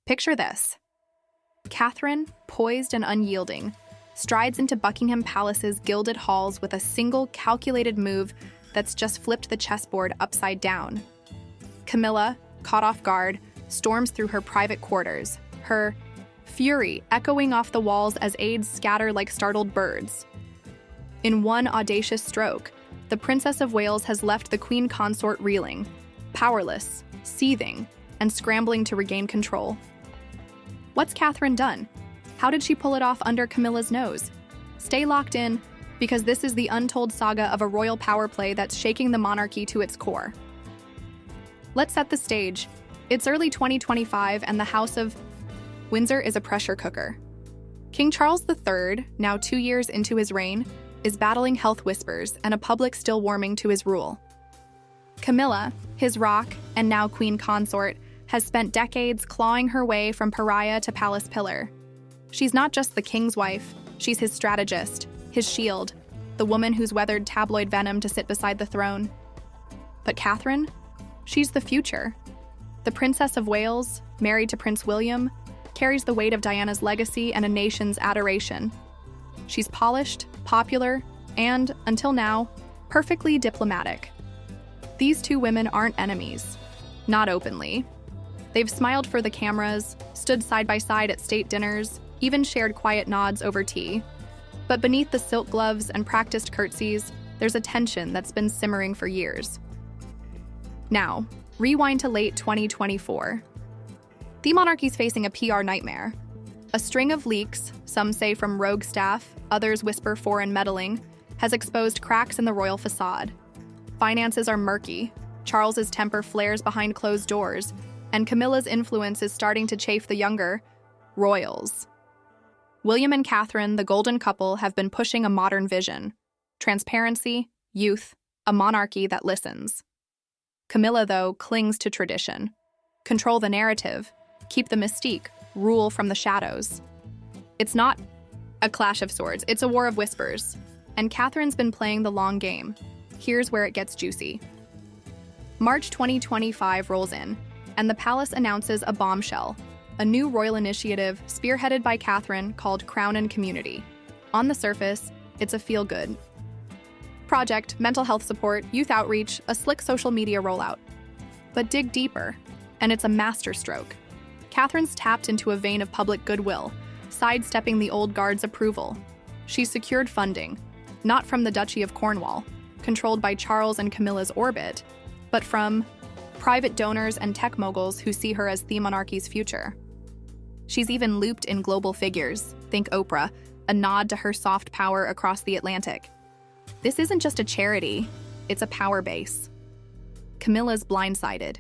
Picture this. Catherine, poised and unyielding, strides into Buckingham Palace's gilded halls with a single calculated move that's just flipped the chessboard upside down. Camilla, caught off guard, storms through her private quarters, her fury echoing off the walls as aides scatter like startled birds. In one audacious stroke, the Princess of Wales has left the Queen Consort reeling, powerless, seething, and scrambling to regain control. What's Catherine done? How did she pull it off under Camilla's nose? Stay locked in, because this is the untold saga of a royal power play that's shaking the monarchy to its core. Let's set the stage. It's early 2025, and the House of Windsor is a pressure cooker. King Charles III, now 2 years into his reign, is battling health whispers and a public still warming to his rule. Camilla, his rock and now queen consort, has spent decades clawing her way from pariah to palace pillar. She's not just the king's wife, she's his strategist, his shield, the woman who's weathered tabloid venom to sit beside the throne. But Catherine? She's the future. The Princess of Wales, married to Prince William, carries the weight of Diana's legacy and a nation's adoration. She's polished, popular, and, until now, perfectly diplomatic. These two women aren't enemies. Not openly. They've smiled for the cameras, stood side by side at state dinners, even shared quiet nods over tea. But beneath the silk gloves and practiced curtsies, there's a tension that's been simmering for years. Now, rewind to late 2024. The monarchy's facing a PR nightmare. A string of leaks, some say from rogue staff, others whisper foreign meddling, has exposed cracks in the royal facade. Finances are murky, Charles's temper flares behind closed doors, and Camilla's influence is starting to chafe the younger royals. William and Catherine, the golden couple, have been pushing a modern vision. Transparency, youth, a monarchy that listens. Camilla, though, clings to tradition. Control the narrative, keep the mystique, rule from the shadows. It's not a clash of swords, it's a war of whispers. And Catherine's been playing the long game. Here's where it gets juicy. March 2025 rolls in, and the palace announces a bombshell, a new royal initiative spearheaded by Catherine called Crown and Community. On the surface, it's a feel-good project, mental health support, youth outreach, a slick social media rollout. But dig deeper, and it's a masterstroke. Catherine's tapped into a vein of public goodwill, sidestepping the old guard's approval. She's secured funding, not from the Duchy of Cornwall, controlled by Charles and Camilla's orbit, but from private donors and tech moguls who see her as the monarchy's future. She's even looped in global figures, think Oprah, a nod to her soft power across the Atlantic. This isn't just a charity, it's a power base. Camilla's blindsided.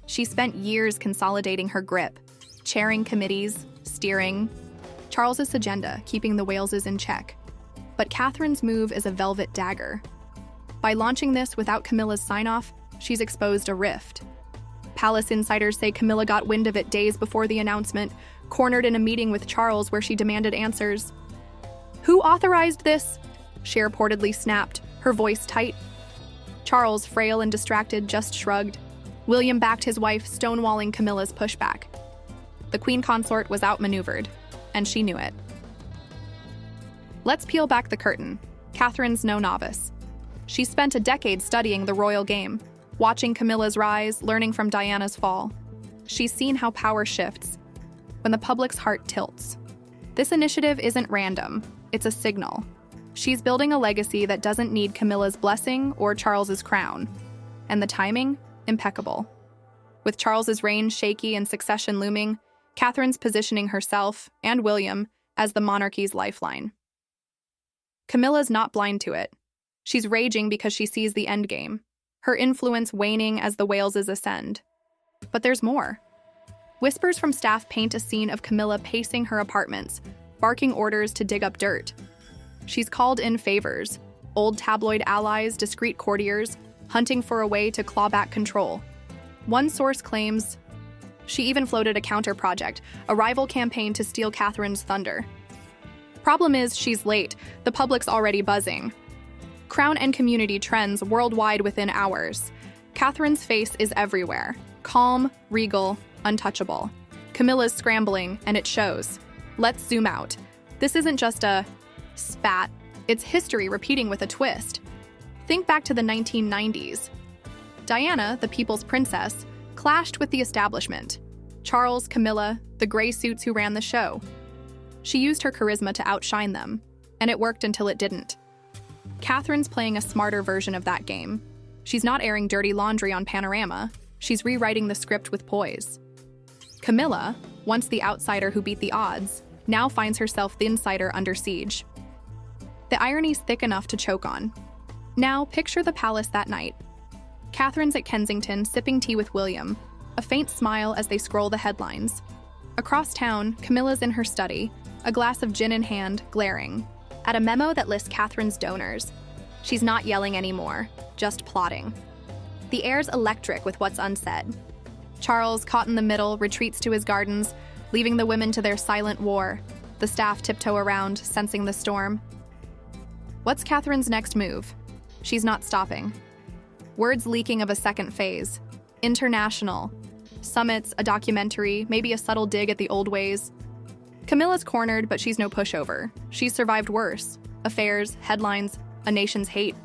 She spent years consolidating her grip, chairing committees, steering Charles's agenda, keeping the Waleses in check. But Catherine's move is a velvet dagger. By launching this without Camilla's sign-off, she's exposed a rift. Palace insiders say Camilla got wind of it days before the announcement, cornered in a meeting with Charles where she demanded answers. "Who authorized this?" she reportedly snapped, her voice tight. Charles, frail and distracted, just shrugged. William backed his wife, stonewalling Camilla's pushback. The queen consort was outmaneuvered, and she knew it. Let's peel back the curtain. Catherine's no novice. She spent a decade studying the royal game, watching Camilla's rise, learning from Diana's fall. She's seen how power shifts when the public's heart tilts. This initiative isn't random, it's a signal. She's building a legacy that doesn't need Camilla's blessing or Charles's crown. And the timing? Impeccable. With Charles's reign shaky and succession looming, Catherine's positioning herself, and William, as the monarchy's lifeline. Camilla's not blind to it. She's raging because she sees the endgame, her influence waning as the Waleses ascend. But there's more. Whispers from staff paint a scene of Camilla pacing her apartments, barking orders to dig up dirt. She's called in favors, old tabloid allies, discreet courtiers, hunting for a way to claw back control. One source claims she even floated a counter-project, a rival campaign to steal Catherine's thunder. Problem is, she's late. The public's already buzzing. Crown and Community trends worldwide within hours. Catherine's face is everywhere. Calm, regal, untouchable. Camilla's scrambling, and it shows. Let's zoom out. This isn't just a spat, it's history repeating with a twist. Think back to the 1990s. Diana, the people's princess, clashed with the establishment. Charles, Camilla, the gray suits who ran the show. She used her charisma to outshine them, and it worked until it didn't. Catherine's playing a smarter version of that game. She's not airing dirty laundry on Panorama. She's rewriting the script with poise. Camilla, once the outsider who beat the odds, now finds herself the insider under siege. The irony's thick enough to choke on. Now, picture the palace that night. Catherine's at Kensington sipping tea with William, a faint smile as they scroll the headlines. Across town, Camilla's in her study, a glass of gin in hand, glaring at a memo that lists Catherine's donors. She's not yelling anymore, just plotting. The air's electric with what's unsaid. Charles, caught in the middle, retreats to his gardens, leaving the women to their silent war. The staff tiptoe around, sensing the storm. What's Catherine's next move? She's not stopping. Words leaking of a second phase. International. Summits, a documentary, maybe a subtle dig at the old ways. Camilla's cornered, but she's no pushover. She's survived worse. Affairs, headlines, a nation's hate.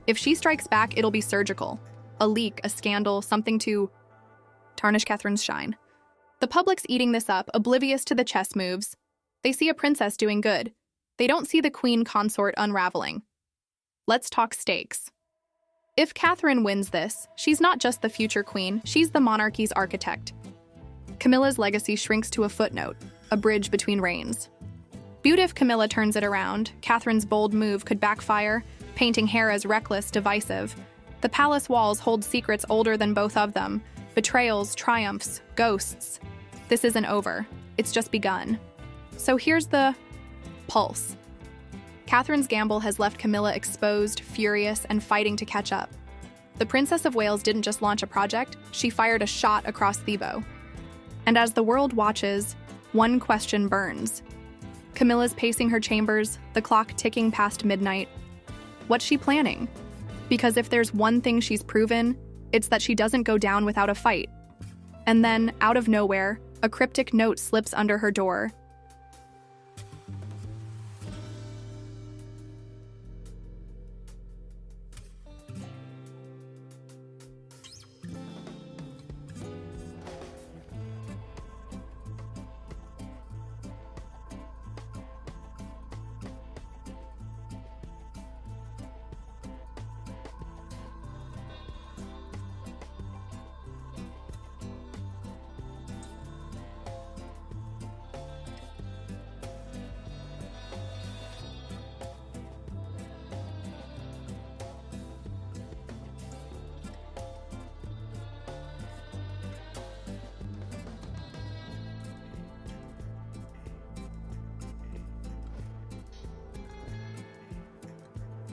If she strikes back, it'll be surgical. A leak, a scandal, something to tarnish Catherine's shine. The public's eating this up, oblivious to the chess moves. They see a princess doing good. They don't see the queen consort unraveling. Let's talk stakes. If Catherine wins this, she's not just the future queen, she's the monarchy's architect. Camilla's legacy shrinks to a footnote, a bridge between reigns. Beaut if Camilla turns it around, Catherine's bold move could backfire, painting hair as reckless, divisive. The palace walls hold secrets older than both of them, betrayals, triumphs, ghosts. This isn't over, it's just begun. So here's the pulse. Catherine's gamble has left Camilla exposed, furious, and fighting to catch up. The Princess of Wales didn't just launch a project, she fired a shot across Thebo. And as the world watches, one question burns. Camilla's pacing her chambers, the clock ticking past midnight. What's she planning? Because if there's one thing she's proven, it's that she doesn't go down without a fight. And then, out of nowhere, a cryptic note slips under her door,